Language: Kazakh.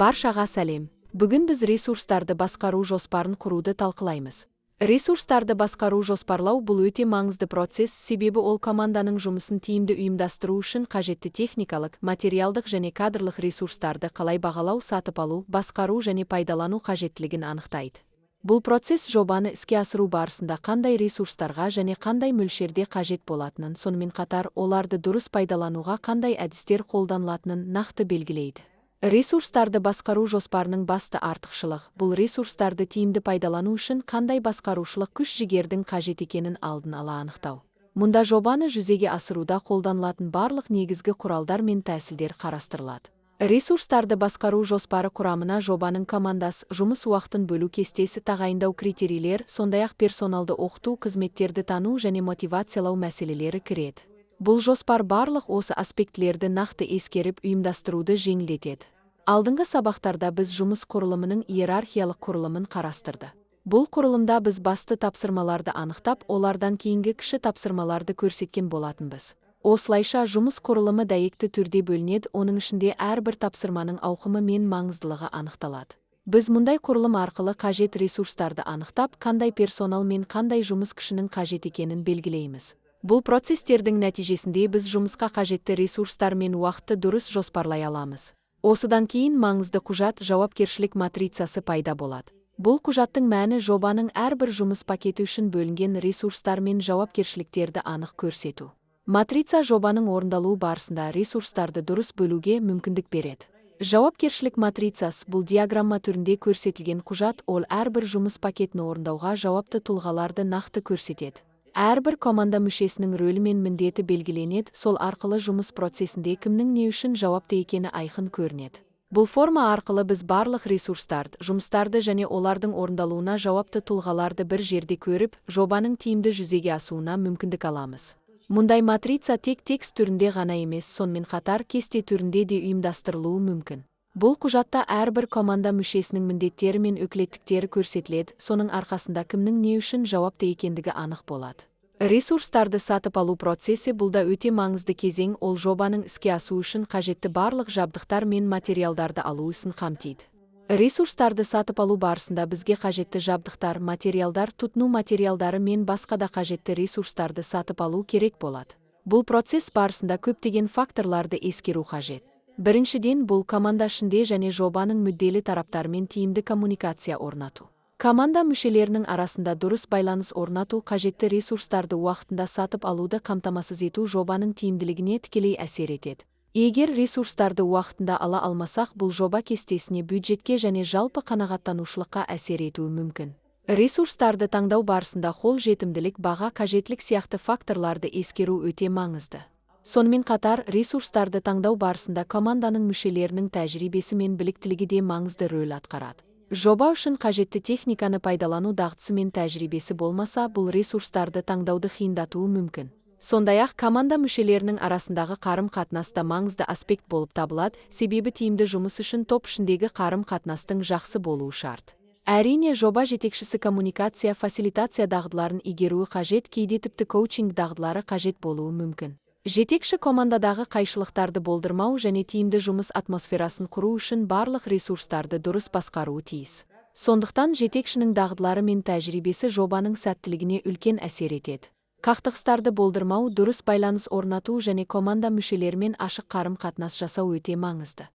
Баршаға сәлем. Бүгін біз ресурстарды басқару жоспарын құруды талқылаймыз. Ресурстарды басқару жоспарлау бұл өте маңызды процесс, себебі ол команданың жұмысын тиімді ұйымдастыру үшін қажетті техникалық, материалдық және кадрлық ресурстарды қалай бағалау, сатып алу, басқару және пайдалану қажеттілігін анықтайды. Бұл процесс жобаны іске асыру барысында қандай ресурстарға және қандай мөлшерде қажет болатынын, сонымен қатар оларды дұрыс пайдалануға қандай әдістер қолданылатынын нақты белгілейді. Ресурстарды басқару жоспарының басты артықшылығы бұл ресурстарды тиімді пайдалану үшін қандай басқарушылық күш-жігердің қажет екенін алдын ала анықтау. Мұнда жобаны жүзеге асыруда қолданылатын барлық негізгі құралдар мен тәсілдер қарастырылады. Ресурстарды басқару жоспары құрамына жобаның командасы, жұмыс уақытын бөлу кестесі, тағайындау критерийлер, сондай-ақ персоналды оқыту, қызметтерді тану және мотивациялау мәселелері кіреді. Бұл жоспар барлық осы аспектілерді нақты ескеріп ұйымдастыруды жеңілдетеді. Алдыңғы сабақтарда біз жұмыс құрылымының иерархиялық құрылымын қарастырды. Бұл құрылымда біз басты тапсырмаларды анықтап, олардан кейінгі кіші тапсырмаларды көрсеткен болатынбыз. Осылайша жұмыс құрылымы дәйекті түрде бөлінеді, оның ішінде әрбір тапсырманың ауқымы мен маңыздылығы анықталады. Біз мұндай құрылым арқылы қажет ресурстарды анықтап, қандай персонал мен қандай жұмыс күшінің қажет екенін белгілейміз. Бұл процестердің нәтижесінде біз жұмысқа қажетті ресурстар мен уақытты дұрыс жоспарлай аламыз. Осыдан кейін маңызды құжат, жауапкершілік матрицасы пайда болады. Бұл құжаттың мәні жобаның әрбір жұмыс пакеті үшін бөлінген ресурстар мен жауапкершіліктерді анық көрсету. Матрица жобаның орындалуы барысында ресурстарды дұрыс бөлуге мүмкіндік береді. Жауапкершілік матрицасы бұл диаграмма түрінде көрсетілген құжат, ол әрбір жұмыс пакетін орындауға жауапты тұлғаларды нақты көрсетеді. Әрбір команда мүшесінің рөлі мен міндеті белгіленеді, сол арқылы жұмыс процесінде кімнің не үшін жауапты екені айқын көрінеді. Бұл форма арқылы біз барлық ресурстарды, жұмыстарды және олардың орындалуына жауапты тұлғаларды бір жерде көріп, жобаның тиімді жүзеге асуына мүмкіндік аламыз. Мұндай матрица тек текст түрінде ғана емес, сонымен қатар кесте түрінде де ұйымдастырылуы мүмкін. Бұл құжатта әрбір команда мүшесінің міндеттері мен өкілеттіктері көрсетіледі, соның арқасында кімнің не үшін жауапты екендігі анық болады. Ресурстарды сатып алу процесі бұл да өте маңызды кезең, ол жобаның іске асуы үшін қажетті барлық жабдықтар мен материалдарды алу ісін қамтиды. Ресурстарды сатып алу барысында бізге қажетті жабдықтар, материалдар, тұтыну материалдары мен басқа да қажетті ресурстарды сатып алу керек болады. Бұл процесс барысында көптеген факторларды ескеру қажет. Біріншіден, бұл команда ішінде және жобаның мүдделі тараптарымен тиімді коммуникация орнату. Команда мүшелерінің арасында дұрыс байланыс орнату, қажетті ресурстарды уақытында сатып алуды қамтамасыз ету жобаның тиімділігіне тікелей әсер етеді. Егер ресурстарды уақытында ала алмасақ, бұл жоба кестесіне, бюджетке және жалпы қанағаттанушылыққа әсер етуі мүмкін. Ресурстарды таңдау барысында қолжетімділік, баға, қажеттілік сияқты факторларды ескеру өте маңызды. Сонымен қатар, ресурстарды таңдау барысында команданың мүшелерінің тәжірибесі мен біліктілігі де маңызды рөл атқарады. Жоба үшін қажетті техниканы пайдалану дағдысы мен тәжірибесі болмаса, бұл ресурстарды таңдауды қиындатуы мүмкін. Сондай-ақ, команда мүшелерінің арасындағы қарым-қатынас та маңызды аспект болып табылады, себебі тиімді жұмыс үшін топ ішіндегі қарым-қатынастың жақсы болуы шарт. Әрине, жоба жетекшісі коммуникация, фасилитация дағдыларын игеруі қажет, кейде тіпті коучинг дағдылары қажет болуы мүмкін. Жетекші командадағы қайшылықтарды болдырмау және тиімді жұмыс атмосферасын құру үшін барлық ресурстарды дұрыс басқаруы тиіс. Сондықтан жетекшінің дағдылары мен тәжірибесі жобаның сәттілігіне үлкен әсер етеді. Қақтығыстарды болдырмау, дұрыс байланыс орнату және команда мүшелерімен ашық қарым-қатынас жасау өте маңызды.